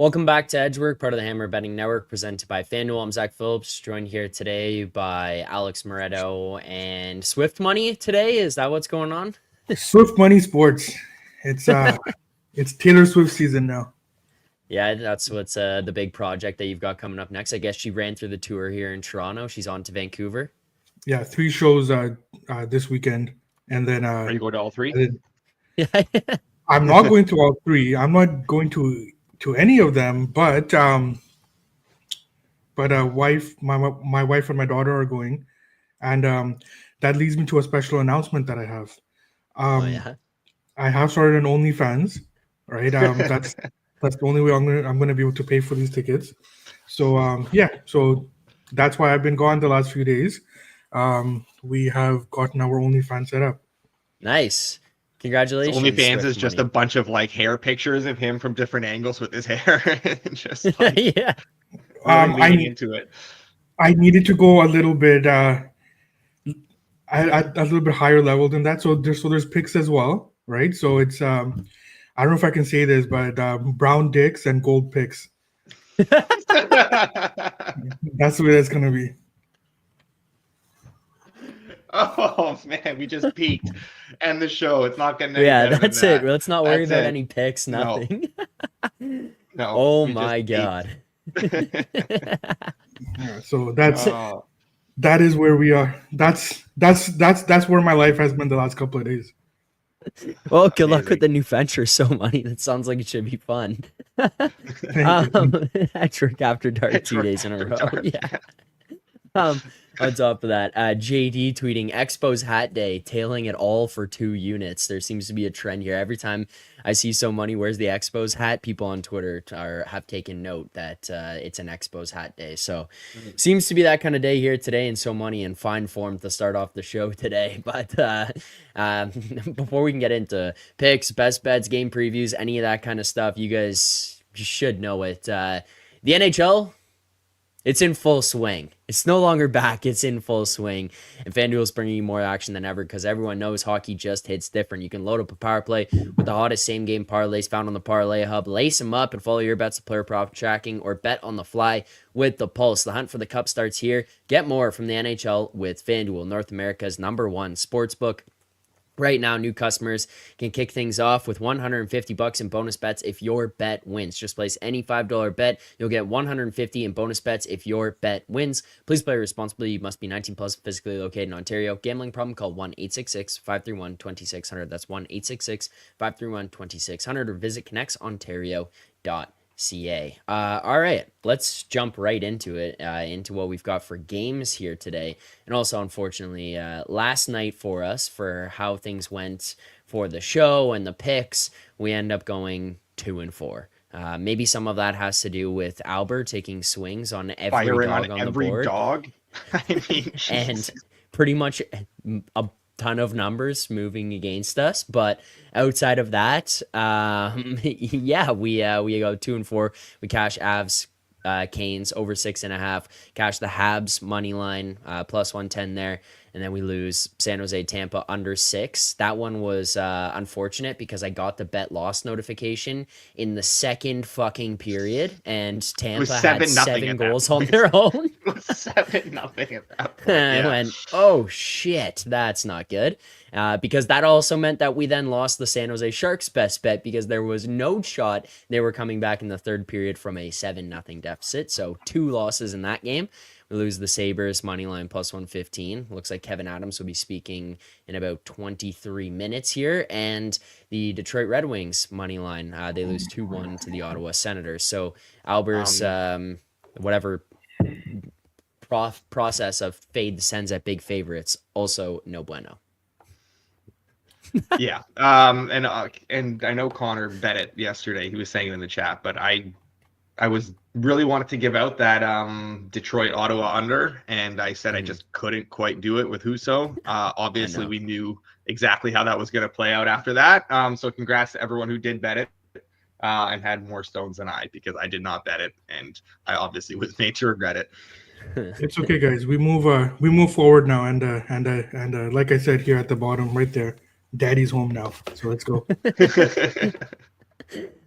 Welcome back to Edgework, part of the Hammer Betting Network, presented by FanDuel. I'm Zack Phillips, joined here today by Alex Moretto and Swift Money today. Is that what's going on? Swift Money Sports. It's it's Taylor Swift season now. Yeah, that's what's the big project that you've got coming up next. I guess she ran through the tour here in Toronto. She's on to Vancouver. Yeah, 3 shows this weekend, and then Are you going to all three? Yeah. I'm not going to all three. I'm not going to any of them, but my wife and my daughter are going, and that leads me to a special announcement that I have. Oh, yeah. I have started an OnlyFans, right? That's the only way I'm gonna be able to pay for these tickets. So so that's why I've been gone the last few days. We have gotten our OnlyFans set up. Nice. Congratulations. OnlyFans Swift is just a Money. bunch of like hair pictures of him from different angles with his hair. Just like Yeah. really I leaning into it. I needed to go a little bit at a little bit higher level than that. So there's pics as well, right? So it's I don't know if I can say this, but brown dicks and gold pics. That's the way that's gonna be. Oh man, we just peaked. And the show, it's not getting any Yeah, better than that's it. that. Let's not worry That's about it. any picks, No. nothing. No. Oh we just my peaked. God. Yeah, so that's Oh, that is where we are. That's where my life has been the last couple of days. Well, good luck Amazing. with the new venture, So Money. That sounds like it should be fun. Thank you. Edgework After Dark 2 days in a row. Yeah. On top of that, JD tweeting Expos Hat Day, tailing it all for 2 units. There seems to be a trend here. Every time I see So Money wears the Expos hat, people on Twitter have taken note that it's an Expos Hat Day. So seems to be that kind of day here today in So Money, in fine form to start off the show today. But before we can get into picks, best bets, game previews, any of that kind of stuff, you guys should know it. The NHL, it's in full swing. It's no longer back. It's in full swing. And FanDuel is bringing you more action than ever because everyone knows hockey just hits different. You can load up a power play with the hottest same-game parlays found on the Parlay Hub. Lace them up and follow your bets to player prop tracking or bet on the fly with the Pulse. The hunt for the cup starts here. Get more from the NHL with FanDuel, North America's #1 sportsbook. Right now, new customers can kick things off with $150 in bonus bets if your bet wins. Just place any $5 bet. You'll get $150 in bonus bets if your bet wins. Please play responsibly. You must be 18 plus, physically located in Ontario. Gambling problem? Call 1-866-531-2600. That's 1-866-531-2600 or visit connectsontario.ca. All right, let's jump right into it, into what we've got for games here today. And also, unfortunately, last night for us, for how things went for the show and the picks, we end up going 2-4. Maybe some of that has to do with Albert taking swings on every firing dog on on the every board. dog. I mean, And Jesus. pretty much a ton of numbers moving against us, but outside of that, yeah, we go 2-4. We cash Avs, Canes over 6.5, cash the Habs money line plus 110 there, and then we lose San Jose Tampa under 6. That one was unfortunate because I got the bet loss notification in the second fucking period, and Tampa had 7-0 7 at that goals on point. their own. It was 7-0 at that point. I Yeah. went, oh shit, that's not good. Because that also meant that we then lost the San Jose Sharks best bet because there was no shot they were coming back in the third period from a 7-0 deficit. So 2 losses in that game. We lose the Sabres money line plus 115. Looks like Kevin Adams will be speaking in about 23 minutes here. And the Detroit Red Wings money line, they lose 2-1 to the Ottawa Senators. So Albert's whatever process of fade the Sens at big favorites, also no bueno. Yeah. And I know Connor bet it yesterday. He was saying it in the chat, but I was really wanted to give out that Detroit Ottawa under, and I said I just couldn't quite do it with Husso. Obviously, we knew exactly how that was going to play out after that. So congrats to everyone who did bet it and had more stones than I, because I did not bet it, and I obviously was made to regret it. It's okay, guys. We move forward now, and like I said here at the bottom, right there, Daddy's home now. So let's go.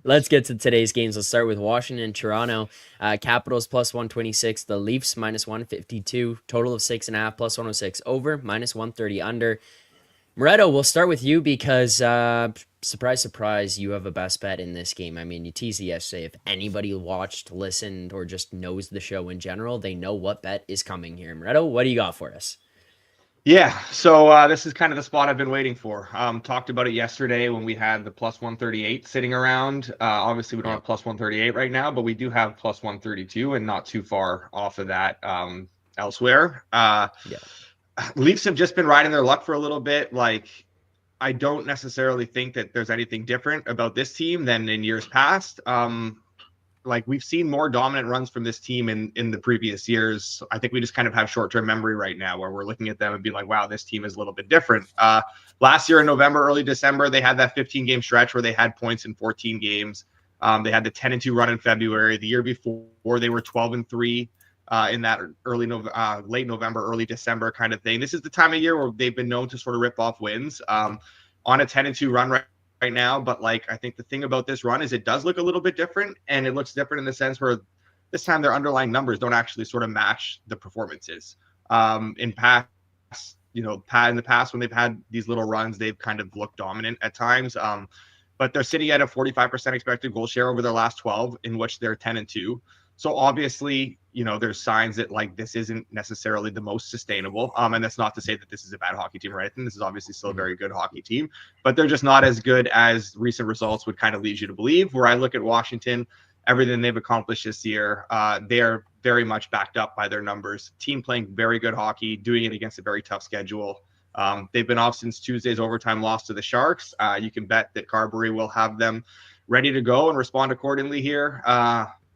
Let's get to today's games. Let's start with Washington and Toronto. Capitals plus 126. The Leafs minus 152. Total of 6.5 plus 106 over. Minus 130 under. Moretto, we'll start with you because surprise, surprise, you have a best bet in this game. I mean, you teased it yesterday. If anybody watched, listened, or just knows the show in general, they know what bet is coming here. Moretto, what do you got for us? Yeah, so this is kind of the spot I've been waiting for. Talked about it yesterday when we had the plus 138 sitting around. Obviously, we don't have plus 138 right now, but we do have plus 132 and not too far off of that elsewhere. Leafs have just been riding their luck for a little bit. Like, I don't necessarily think that there's anything different about this team than in years past. Like, we've seen more dominant runs from this team in the previous years. I think we just kind of have short-term memory right now where we're looking at them and being like, wow, this team is a little bit different. Last year in November, early December, they had that 15-game stretch where they had points in 14 games. They had the 10-2 run in February. The year before, they were 12-3 in that late November, early December kind of thing. This is the time of year where they've been known to sort of rip off wins on a 10-2 run right now. But like, I think the thing about this run is it does look a little bit different, and it looks different in the sense where this time their underlying numbers don't actually sort of match the performances. In the past when they've had these little runs, they've kind of looked dominant at times. But they're sitting at a 45% expected goal share over their last 12, in which they're 10-2. So obviously, there's signs that like this isn't necessarily the most sustainable. And that's not to say that this is a bad hockey team or anything. This is obviously still a very good hockey team, but they're just not as good as recent results would kind of lead you to believe. Where I look at Washington, everything they've accomplished this year, they are very much backed up by their numbers. Team playing very good hockey, doing it against a very tough schedule. They've been off since Tuesday's overtime loss to the Sharks. You can bet that Carberry will have them ready to go and respond accordingly here.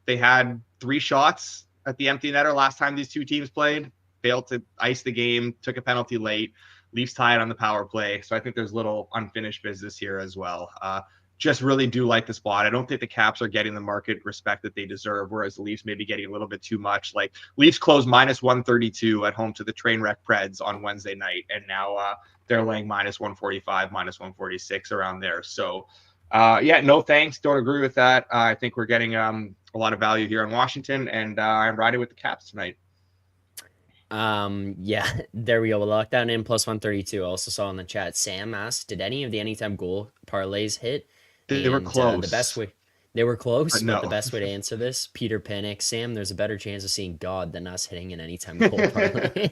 They had 3 shots at the empty netter last time these two teams played, failed to ice the game, took a penalty late, Leafs tied on the power play. So I think there's little unfinished business here as well. Just really do like the spot. I don't think the Caps are getting the market respect that they deserve, whereas the Leafs may be getting a little bit too much. Like, Leafs closed minus 132 at home to the Trainwreck Preds on Wednesday night, and now they're laying minus 145, minus 146 around there. So no thanks. Don't agree with that. I think we're getting a lot of value here in Washington, and I'm riding with the Caps tonight. There we go. We'll lock that in plus 132. I also saw in the chat, Sam asked, did any of the anytime goal parlays hit? They were close. They were close, no. But the best way to answer this, Peter Panic, Sam, there's a better chance of seeing God than us hitting an anytime goal parlay.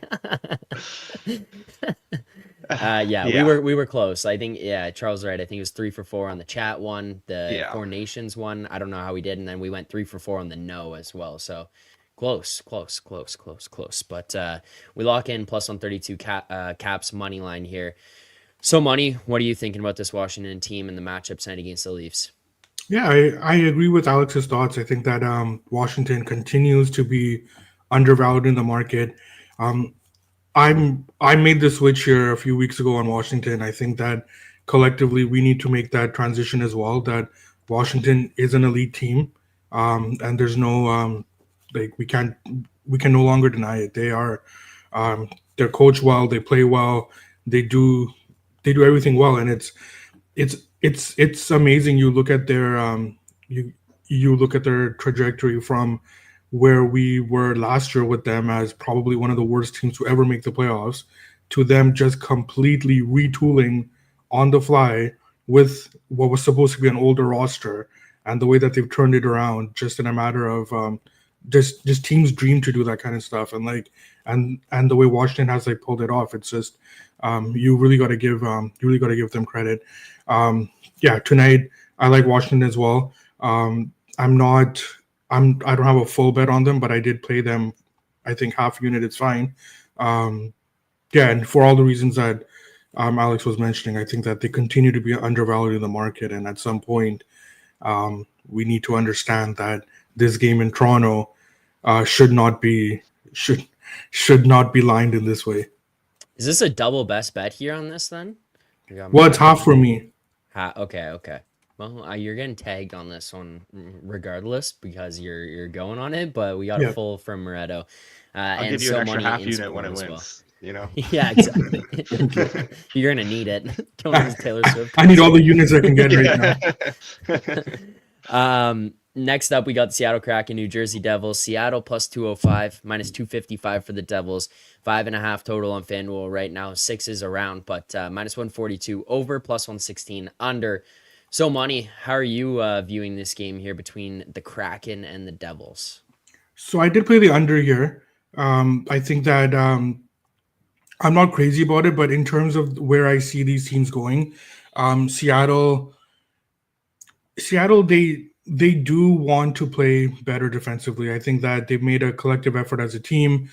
We were close. I think, Charles right. I think it was 3 for 4 on the chat one, the Four Nations one. I don't know how we did, and then we went 3 for 4 on the no as well. So close. But we lock in plus 132 Caps money line here. So, Money, what are you thinking about this Washington team and the matchup tonight against the Leafs? Yeah, I agree with Alex's thoughts. I think that Washington continues to be undervalued in the market. I made the switch here a few weeks ago on Washington. I think that collectively we need to make that transition as well, that Washington is an elite team, and there's no we can no longer deny it. They are they're coached well, they play well, they do everything well, and it's amazing. You look at their you look at their trajectory from where we were last year with them as probably one of the worst teams to ever make the playoffs, to them just completely retooling on the fly with what was supposed to be an older roster, and the way that they've turned it around just in a matter of just teams dream to do that kind of stuff, and the way Washington has pulled it off. It's just you really got to give them credit. Tonight I like Washington as well. I don't have a full bet on them, but I did play them. I think half unit is fine. And for all the reasons that Alex was mentioning, I think that they continue to be undervalued in the market, and at some point we need to understand that this game in Toronto should not be lined in this way. Is this a double best bet here on this then? Well, it's half for me. Okay. Well, you're getting tagged on this one regardless because you're going on it, but we got a full from Moretto. I'll give you an extra half unit when it wins. Well. Yeah, exactly. You're gonna need it. Don't use Taylor Swift. I need all the units I can get right Next up, we got the Seattle Kraken, New Jersey Devils. Seattle plus 205, minus 255 for the Devils. 5.5 total on FanDuel right now. 6 is around, but minus 142 over, plus 116 under. So, Money, how are you viewing this game here between the Kraken and the Devils? So I did play the under here. I think that I'm not crazy about it, but in terms of where I see these teams going, Seattle, they do want to play better defensively. I think that they've made a collective effort as a team.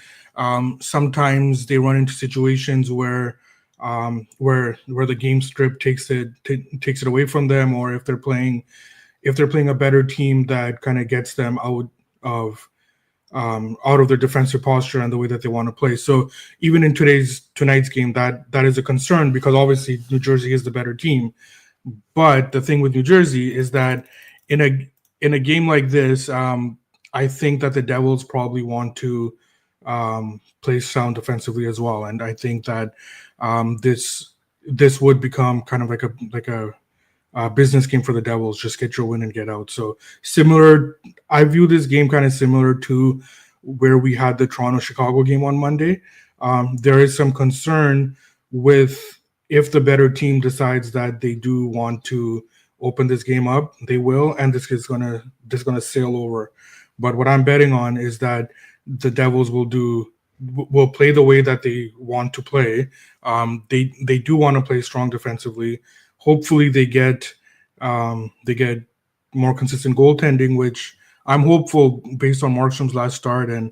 Sometimes they run into situations where the game script takes it away from them, or if they're playing a better team that kind of gets them of out of their defensive posture and the way that they want to play. So even in tonight's game, that is a concern, because obviously New Jersey is the better team. But the thing with New Jersey is that in a game like this, I think that the Devils probably want to play sound defensively as well, and I think that this would become kind of like a business game for the Devils. Just get your win and get out. So similar, I view this game kind of similar to where we had the Toronto-Chicago game on Monday. There is some concern with, if the better team decides that they do want to open this game up, they will, and this is gonna sail over. But what I'm betting on is that the Devils will play the way that they want to play. They do want to play strong defensively. Hopefully they get more consistent goaltending, which I'm hopeful based on Markstrom's last start and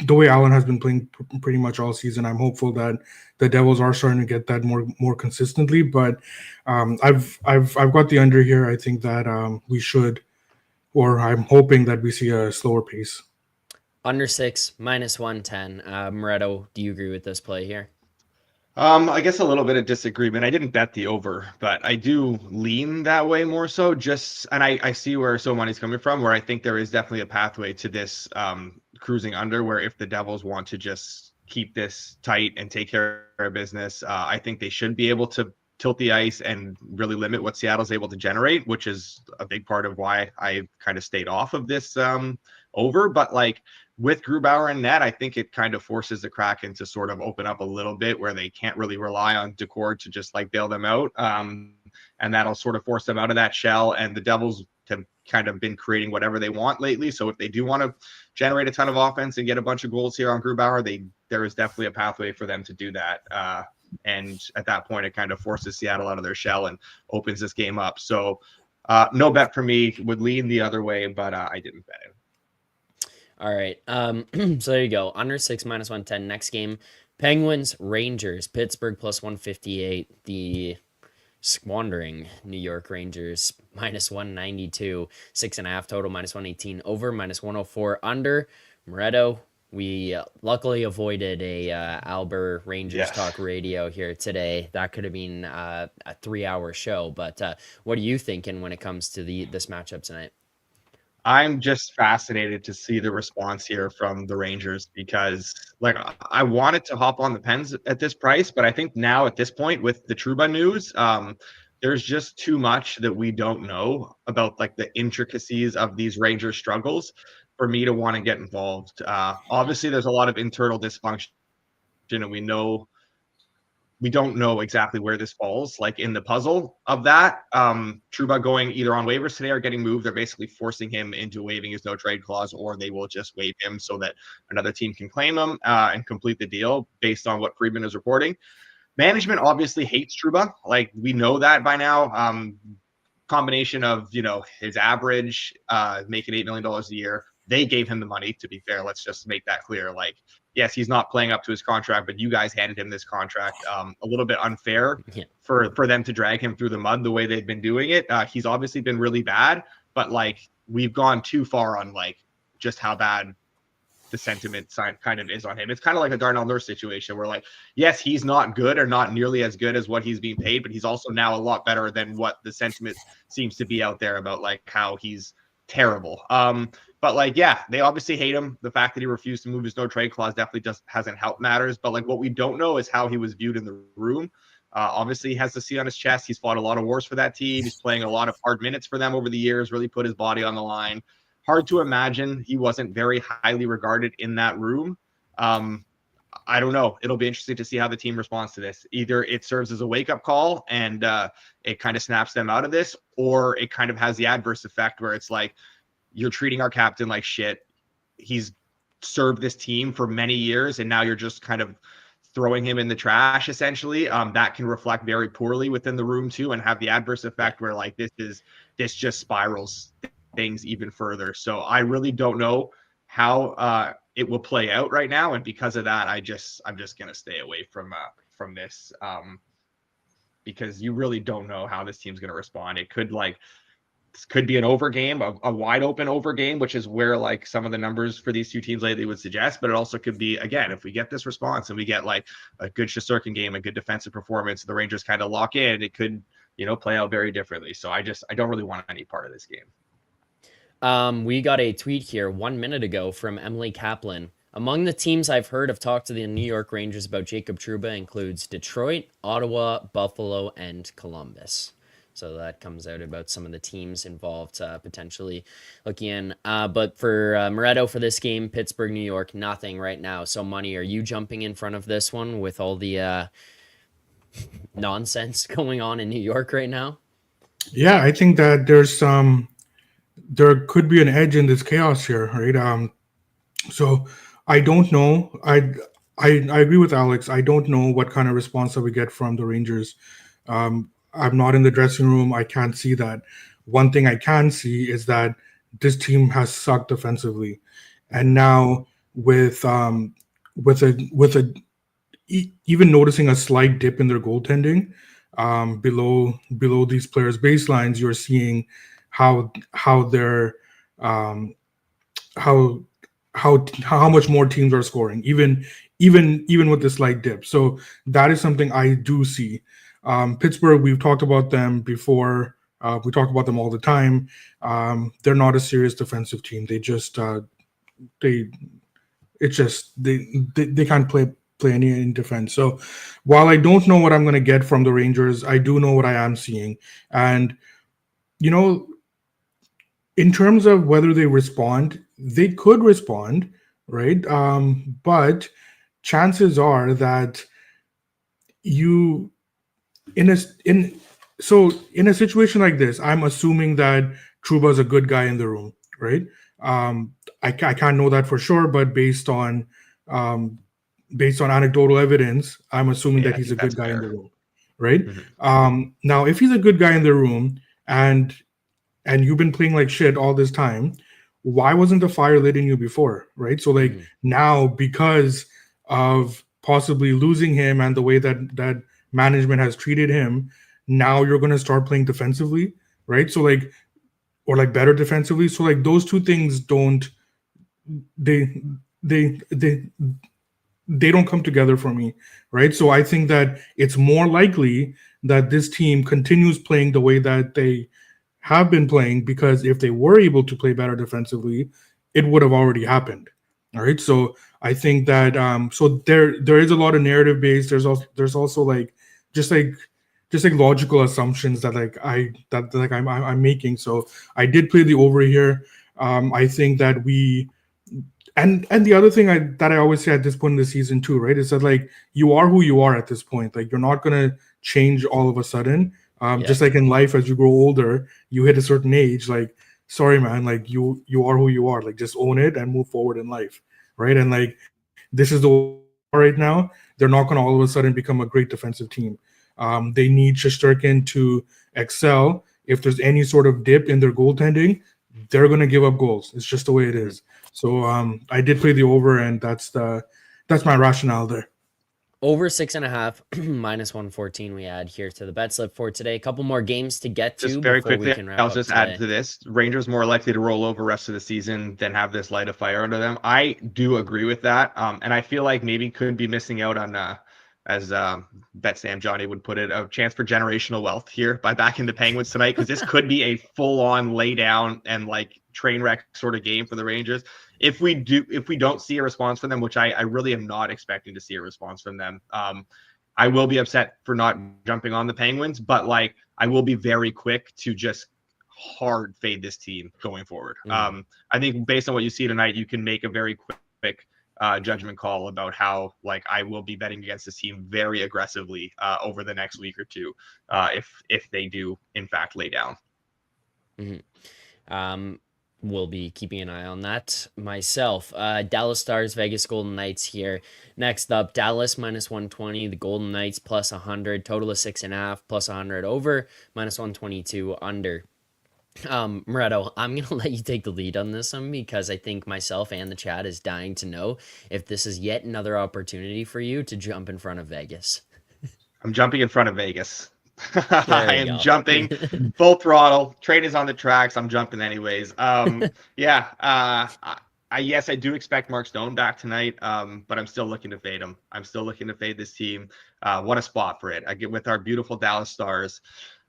the way Allen has been playing pretty much all season. I'm hopeful that the Devils are starting to get that more consistently. But I've got the under here. I think that we should, or I'm hoping that we see a slower pace. Under 6, minus 110. Moretto, do you agree with this play here? I guess a little bit of disagreement. I didn't bet the over, but I do lean that way more so. And I see where So Money's coming from, where I think there is definitely a pathway to this cruising under, where if the Devils want to just keep this tight and take care of business, I think they should be able to tilt the ice and really limit what Seattle's able to generate, which is a big part of why I kind of stayed off of this over. But like, with Grubauer and net, I think it kind of forces the Kraken to sort of open up a little bit, where they can't really rely on Decord to just like bail them out. And that'll sort of force them out of that shell. And the Devils have kind of been creating whatever they want lately. So if they do want to generate a ton of offense and get a bunch of goals here on Grubauer, there is definitely a pathway for them to do that. And at that point, it kind of forces Seattle out of their shell and opens this game up. So no bet for me. Would lean the other way, but I didn't bet it. All right. So there you go. Under 6, minus 110. Next game, Penguins, Rangers, Pittsburgh plus 158. The squandering New York Rangers minus 192. 6.5 total, minus 118 over, minus 104 under. Moretto, we luckily avoided a Albert Rangers talk radio here today. That could have been a 3-hour show. But what are you thinking when it comes to this matchup tonight? I'm just fascinated to see the response here from the Rangers, because like I wanted to hop on the Pens at this price, but I think now at this point with the Trouba news, there's just too much that we don't know about like the intricacies of these Rangers struggles for me to want to get involved. Obviously there's a lot of internal dysfunction, and we don't know exactly where this falls, like in the puzzle of that. Trouba going either on waivers today or getting moved, they're basically forcing him into waiving his no trade clause, or they will just waive him so that another team can claim him and complete the deal based on what Friedman is reporting. Management obviously hates Trouba. Like, we know that by now. Combination of, his average, making $8 million a year. They gave him the money, to be fair. Let's just make that clear. Like, yes, he's not playing up to his contract, but you guys handed him this contract. A little bit unfair for them to drag him through the mud the way they've been doing it. He's obviously been really bad, but like, we've gone too far on like just how bad the sentiment kind of is on him. It's kind of like a Darnell Nurse situation where like, yes, he's not good or not nearly as good as what he's being paid, but he's also now a lot better than what the sentiment seems to be out there about like how he's terrible. But like, yeah, they obviously hate him. The fact that he refused to move his no trade clause definitely just hasn't helped matters. But like, what we don't know is how he was viewed in the room. Obviously, he has the C on his chest. He's fought a lot of wars for that team. He's playing a lot of hard minutes for them over the years, really put his body on the line. Hard to imagine he wasn't very highly regarded in that room. I don't know. It'll be interesting to see how the team responds to this. Either it serves as a wake-up call and it kind of snaps them out of this, or it kind of has the adverse effect where it's like, you're treating our captain like shit. He's served this team for many years, and now you're just kind of throwing him in the trash, essentially. That can reflect very poorly within the room too, and have the adverse effect where like this just spirals things even further. So I really don't know how it will play out right now, and because of that, I'm just gonna stay away from this because you really don't know how this team's gonna respond. It could be an over game, a wide open over game, which is where like some of the numbers for these two teams lately would suggest. But it also could be, again, if we get this response and we get like a good Shesterkin game, a good defensive performance, the Rangers kind of lock in, it could, play out very differently. So I don't really want any part of this game. We got a tweet here 1 minute ago from Emily Kaplan. Among the teams I've heard have talked to the New York Rangers about Jacob Trouba includes Detroit, Ottawa, Buffalo, and Columbus. So that comes out about some of the teams involved potentially looking in. But for Moretto for this game, Pittsburgh, New York, nothing right now. So Money, are you jumping in front of this one with all the nonsense going on in New York right now? Yeah, I think that there could be an edge in this chaos here, right? So I don't know. I agree with Alex. I don't know what kind of response that we get from the Rangers. I'm not in the dressing room. I can't see that. One thing I can see is that this team has sucked defensively, and now with even noticing a slight dip in their goaltending below these players' baselines, you're seeing how they're how much more teams are scoring, even with the slight dip. So that is something I do see. Pittsburgh, we've talked about them before. We talk about them all the time. They're not a serious defensive team. They just they can't play any in defense. So while I don't know what I'm going to get from the Rangers, I do know what I am seeing. And in terms of whether they respond, they could respond, right? But chances are that in a situation like this, I'm assuming that Trouba is a good guy in the room, right? I can't know that for sure, but based on anecdotal evidence, I'm assuming that he's a good guy in the room, right? Mm-hmm. Now, if he's a good guy in the room and you've been playing like shit all this time, why wasn't the fire lit in you before, right? So now, because of possibly losing him and the way that management has treated him, now you're going to start playing defensively, right? So or better defensively. So those two things don't come together for me, right? So I think that it's more likely that this team continues playing the way that they have been playing, because if they were able to play better defensively, it would have already happened. All right. So I think that so there is a lot of narrative based. There's also just logical assumptions that I'm making. So I did play the over here. I think that and the other thing that I always say at this point in the season too, right, is that you are who you are at this point. You're not gonna change all of a sudden. Just like in life, as you grow older, you hit a certain age. Sorry, man, you are who you are. Just own it and move forward in life, right? And this is the right now. They're not gonna all of a sudden become a great defensive team. They need Shesterkin to excel. If there's any sort of dip in their goaltending, they're gonna give up goals. It's just the way it is. So I did play the over, and that's my rationale there. Over 6.5 minus 114 we add here to the bet slip for today. A couple more games to get to. Just very quickly, I'll just add to this. Rangers more likely to roll over rest of the season than have this light a fire under them. I do agree with that. And I feel like maybe could be missing out on, as Bet Sam Johnny would put it, a chance for generational wealth here by backing the Penguins tonight, because this could be a full-on lay down and train wreck sort of game for the Rangers. If we don't see a response from them, which I really am not expecting to see a response from them, I will be upset for not jumping on the Penguins, but like I will be very quick to just hard fade this team going forward. I think based on what you see tonight, you can make a very quick judgment call about how like I will be betting against this team very aggressively over the next week or two if they do in fact lay down. We'll be keeping an eye on that myself. Dallas Stars, Vegas Golden Knights here. Next up, Dallas minus 120, the Golden Knights plus 100, total of 6.5, plus 100 over, minus 122 under. Moretto, I'm going to let you take the lead on this one because I think myself and the chat is dying to know if this is yet another opportunity for you to jump in front of Vegas. I'm jumping in front of Vegas. I am jumping full throttle. Train is on the tracks. I'm jumping anyways. Yes, I do expect Mark Stone back tonight, but I'm still looking to fade him. I'm still looking to fade this team. What a spot for it. I get with our beautiful Dallas Stars.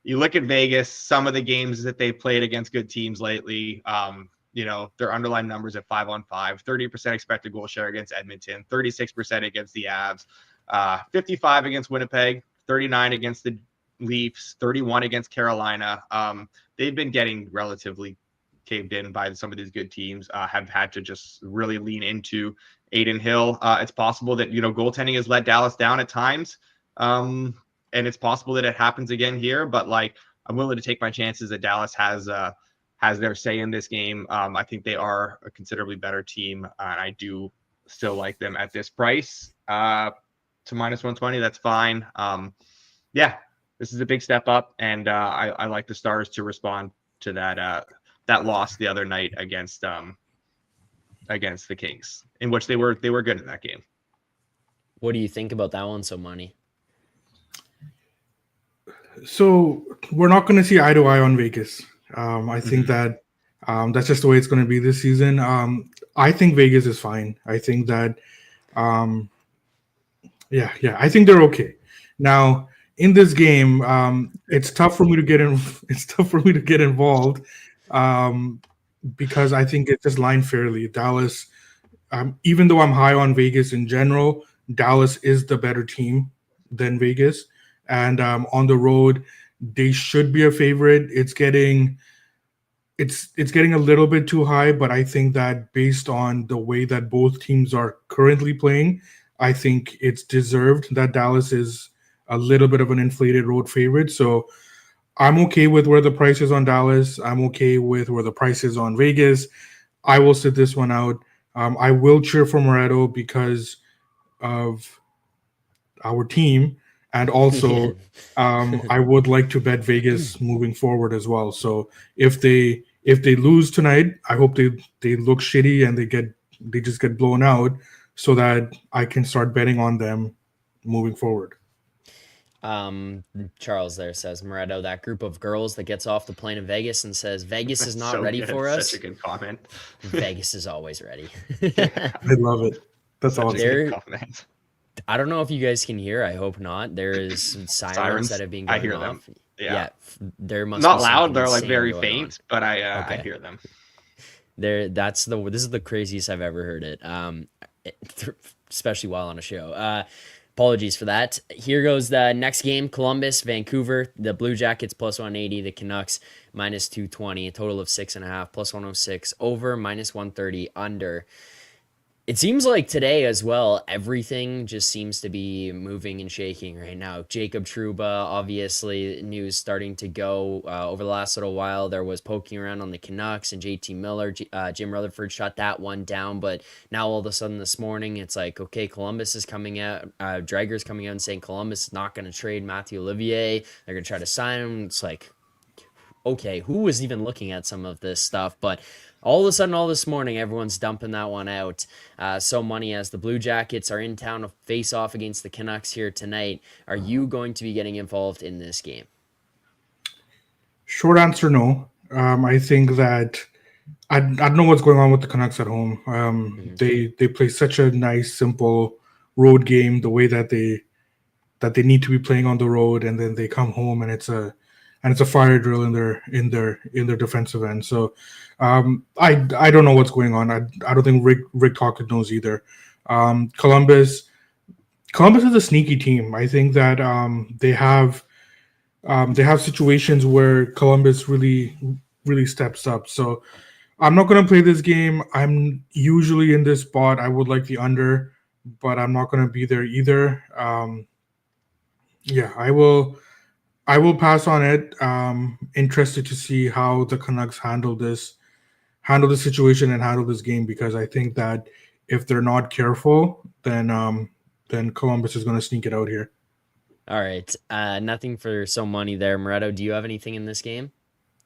You look at Vegas, some of the games that they've played against good teams lately, their underlying numbers at 5-on-5, 30% expected goal share against Edmonton, 36% against the Avs, 55 against Winnipeg, 39 against the Leafs, 31 against Carolina. They've been getting relatively caved in by some of these good teams, have had to just really lean into Aiden Hill. It's possible that, goaltending has let Dallas down at times. And it's possible that it happens again here, but like, I'm willing to take my chances that Dallas has their say in this game. I think they are a considerably better team. And I do still like them at this price, to minus 120. That's fine. This is a big step up, and I like the Stars to respond to that loss the other night against the Kings, in which they were good in that game. What do you think about that one, so Money? So we're not going to see eye to eye on Vegas. I think that that's just the way it's going to be this season. I think Vegas is fine. I think that, I think they're okay. Now, in this game, it's tough for me to get in. It's tough for me to get involved because I think it's just lined fairly. Dallas, even though I'm high on Vegas in general, Dallas is the better team than Vegas, and on the road, they should be a favorite. It's getting a little bit too high, but I think that based on the way that both teams are currently playing, I think it's deserved that Dallas is a little bit of an inflated road favorite. So I'm okay with where the price is on Dallas. I'm okay with where the price is on Vegas. I will sit this one out. I will cheer for Moretto because of our team. And also, I would like to bet Vegas moving forward as well. So if they lose tonight, I hope they look shitty and they just get blown out so that I can start betting on them moving forward. Charles there says, Moretto, that group of girls that gets off the plane in Vegas and says Vegas is not ready for us. Such a good comment. Vegas is always ready. I love it. That's awesome. I don't know if you guys can hear. I hope not. There is sirens that have been going I hear off. them. Yeah. There must not be loud. They're like insane very going faint, but I hear them. This is the craziest I've ever heard it. Especially while on a show. Apologies for that. Here goes the next game. Columbus, Vancouver. The Blue Jackets plus 180. The Canucks minus 220. A total of 6.5 plus 106 over, minus 130 under. It seems like today as well, everything just seems to be moving and shaking right now. Jacob Trouba, obviously, news starting to go over the last little while. There was poking around on the Canucks and JT Miller. Jim Rutherford shut that one down. But now all of a sudden this morning, it's like, okay, Columbus is coming out. Drager's coming out and saying Columbus is not going to trade Matthew Olivier. They're going to try to sign him. It's like, okay, who was even looking at some of this stuff? But all of a sudden, all this morning, everyone's dumping that one out. So Money, as the Blue Jackets are in town to face off against the Canucks here tonight, are you going to be getting involved in this game? Short answer, no. I think that I don't know what's going on with the Canucks at home. They play such a nice, simple road game, the way that they need to be playing on the road, and then they come home and it's a fire drill in their defensive end. So I don't know what's going on. I don't think Rick Tocchet knows either. Columbus, Columbus is a sneaky team. I think that they have situations where Columbus really steps up. So I'm not going to play this game. I'm usually in this spot. I would like the under, but I'm not going to be there either. Yeah, I will. I will pass on it. Interested to see how the Canucks handle the situation, and handle this game, because I think that if they're not careful, then Columbus is going to sneak it out here. All right. Nothing for so money there. Moretto, do you have anything in this game?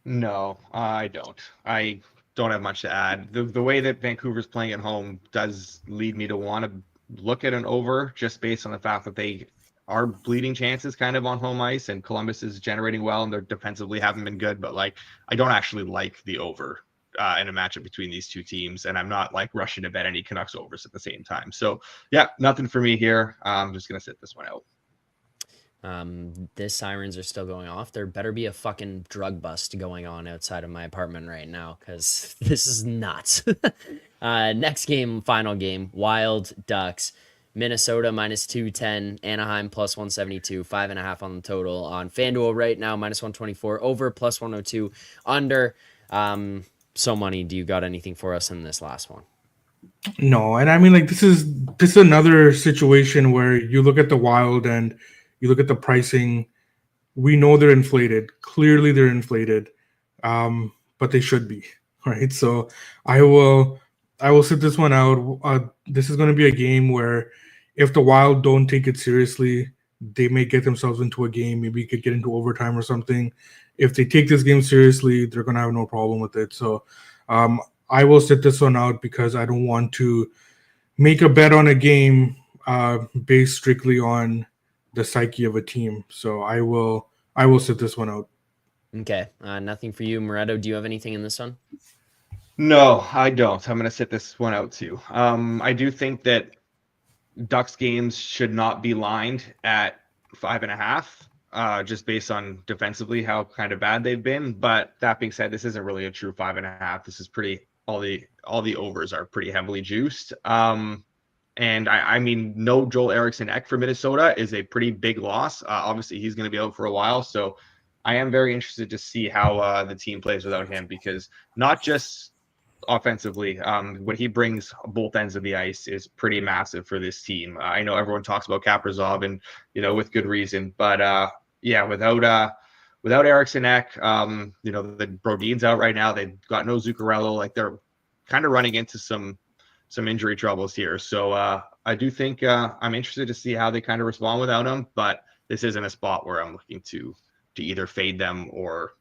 No, I don't. I don't have much to add. The way that Vancouver's playing at home does lead me to want to look at an over, just based on the fact that they are bleeding chances kind of on home ice, and Columbus is generating well, and they're defensively haven't been good. But like, I don't actually like the over in a matchup between these two teams, and I'm not like rushing to bet any Canucks overs at the same time. So yeah, nothing for me here. I'm just gonna sit this one out. This sirens are still going off. There better be a fucking drug bust going on outside of my apartment right now, because this is nuts. Next game, final game, Wild Ducks. Minnesota minus 210, Anaheim plus 172, 5.5 on the total on FanDuel right now, minus 124, over plus 102, under. So money, do you got anything for us in this last one? No, and I mean, like, this is another situation where you look at the Wild and you look at the pricing. We know they're inflated. Clearly, they're inflated, but they should be, right? So I will sit this one out. This is going to be a game where, if the Wild don't take it seriously, they may get themselves into a game. Maybe could get into overtime or something. If they take this game seriously, they're going to have no problem with it. So I will sit this one out, because I don't want to make a bet on a game based strictly on the psyche of a team. So I will sit this one out. Okay. Nothing for you. Moretto, do you have anything in this one? No, I don't. I'm going to sit this one out too. I do think that Ducks games should not be lined at 5.5, just based on defensively how kind of bad they've been. But that being said, this isn't really a true 5.5. This is pretty, all the overs are pretty heavily juiced. And I mean, no Joel Eriksson Ek for Minnesota is a pretty big loss. Obviously, he's going to be out for a while. So I am very interested to see how the team plays without him, because not just offensively, what he brings both ends of the ice is pretty massive for this team. I know everyone talks about Kaprizov, and with good reason, but yeah, without Eriksson Ek, the Brodin's out right now. They've got no Zuccarello. Like, they're kind of running into some injury troubles here. So I do think I'm interested to see how they kind of respond without him, but this isn't a spot where I'm looking to either fade them or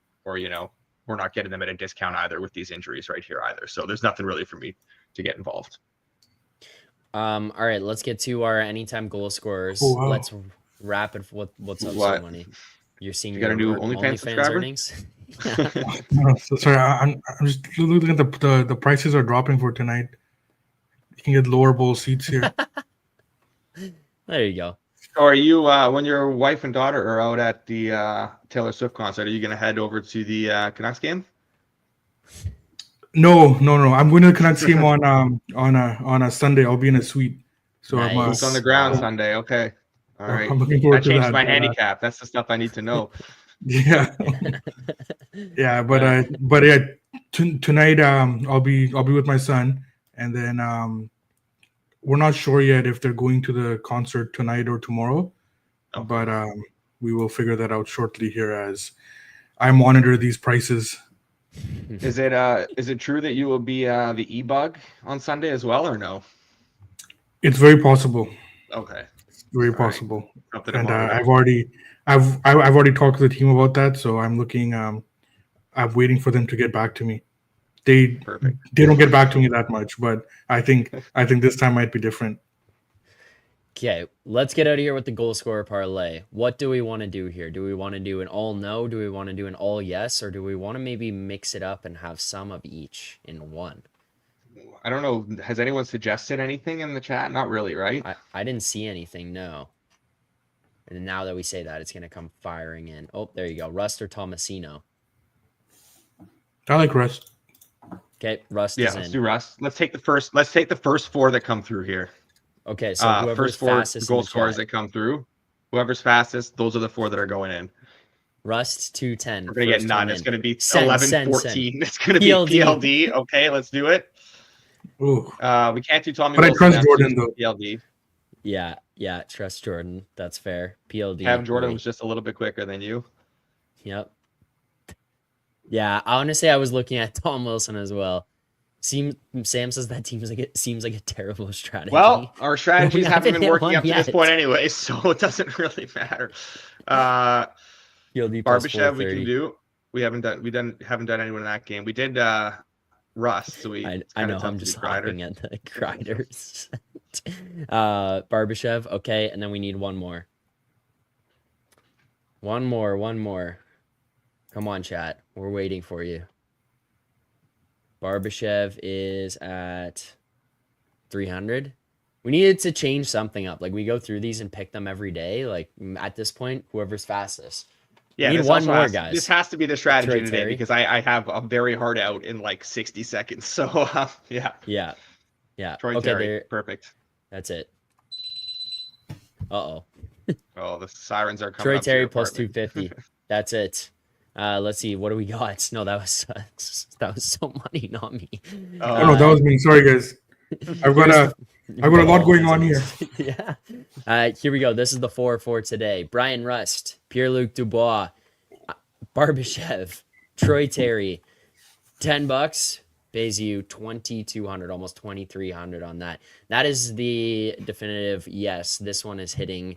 we're not getting them at a discount either with these injuries right here either. So there's nothing really for me to get involved. All right, let's get to our anytime goal scorers. Oh, wow. Let's wrap it. What's up, What? so money? You're seeing You got a new OnlyFans subscriber? earnings? So sorry, I'm just looking at the prices are dropping for tonight. You can get lower bowl seats here. There you go. So are you, when your wife and daughter are out at the Taylor Swift concert, are you going to head over to the Canucks game? No. I'm going to the Canucks game on a Sunday. I'll be in a suite. So Nice. Boots on the ground Sunday. Okay. All right. I'm looking forward That to changed that. my handicap. That's the stuff I need to know. Yeah. Yeah, but yeah, tonight I'll be with my son, and then we're not sure yet if they're going to the concert tonight or tomorrow. Okay. But we will figure that out shortly here as I monitor these prices. Is it true that you will be the e-bug on Sunday as well, or no? It's very possible. Okay. Very possible. Something And tomorrow. I've already talked to the team about that, so I'm looking. I'm waiting for them to get back to me. They don't get back to me that much, but I think this time might be different. Okay, let's get out of here with the goal scorer parlay. What do we want to do here? Do we want to do an all no? Do we want to do an all yes? Or do we want to maybe mix it up and have some of each in one? I don't know. Has anyone suggested anything in the chat? Not really, right? I didn't see anything, no. And now that we say that, it's going to come firing in. Oh, there you go. Rust or Tomasino? I like Rust. Okay, Rust Yeah, is let's in. do Rust. Let's take the first 4 that come through here. Okay, so whoever's First four fastest in goal the scorers chat. that come through, whoever's fastest, those are the 4 that are going in. Rust 210. We're going to get first none. one It's in. going to be Send. 11-14. It's going to be PLD. PLD. Okay, let's do it. Ooh. We can't do Tommy But I Wilson. trust That's Jordan, just though. PLD. Yeah, trust Jordan. That's fair. PLD. Have Jordan really. was just a little bit quicker than you. Yep. Yeah, honestly, I was looking at Tom Wilson as well. Sam says that seems like a terrible strategy. Well, our strategies We haven't been hit working one up to this yet. point anyway, so it doesn't really matter. PLD plus Barbashev we can 430. do. We haven't done anyone in that game. We did Rust, so I kind know of tough I'm to just beat Kreider. laughing at the Kreiders. Barbashev, okay, and then we need one more. One more. Come on, chat. We're waiting for you. Barbashev is at 300. We needed to change something up. Like, we go through these and pick them every day. Like, at this point, whoever's fastest. Yeah, we need one more, guys. This has to be the strategy Troy today Terry. because I have a very hard out in like 60 seconds. So, yeah. Yeah. Troy Okay, Terry, perfect. That's it. Uh-oh. Oh, the sirens are coming Troy up to Terry your plus apartment. 250. That's it. Let's see. What do we got? No, that was so money, not me. Oh no, that was me. Sorry, guys. I've got a lot going on here. Yeah. Here we go. This is the 4 for today. Brian Rust, Pierre-Luc Dubois, Barbashev, Troy Terry. $10 pays you 2,200, almost 2,300 on that. That is the definitive yes. This one is hitting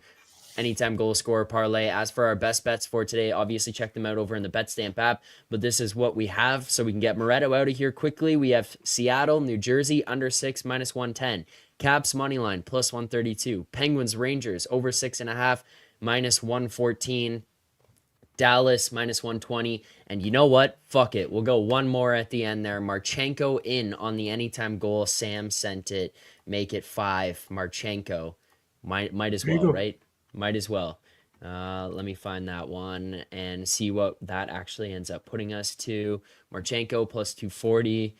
anytime goal scorer parlay. As for our best bets for today, obviously check them out over in the BetStamp app, but this is what we have so we can get Moretto out of here quickly. We have Seattle, New Jersey, under 6, minus 110. Caps money line, plus 132. Penguins, Rangers, over 6.5, minus 114. Dallas, minus 120. And you know what? Fuck it. We'll go one more at the end there. Marchenko in on the anytime goal. Sam sent it. Make it 5. Marchenko. Might as well, right? Might as well. Let me find that one and see what that actually ends up putting us to. Marchenko plus 240.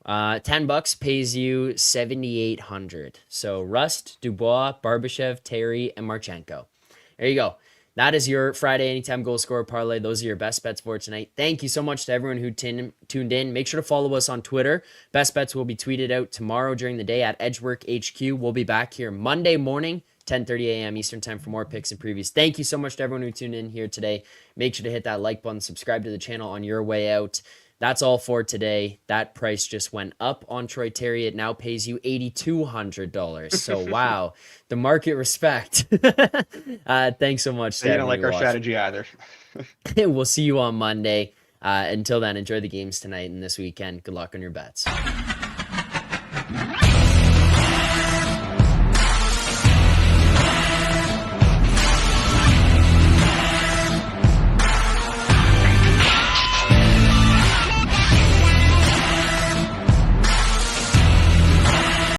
$10 pays you 7,800. So Rust, Dubois, Barbashev, Terry, and Marchenko. There you go. That is your Friday Anytime Goal Scorer Parlay. Those are your best bets for tonight. Thank you so much to everyone who tuned in. Make sure to follow us on Twitter. Best bets will be tweeted out tomorrow during the day at Edgework HQ. We'll be back here Monday morning, 10:30 a.m. Eastern Time for more picks and previews. Thank you so much to everyone who tuned in here today. Make sure to hit that like button, subscribe to the channel on your way out. That's all for today. That price just went up on Troy Terry. It now pays you $8,200. So, wow. The market respect. Thanks so much. You don't like our strategy either. We'll see you on Monday. Until then, enjoy the games tonight and this weekend. Good luck on your bets.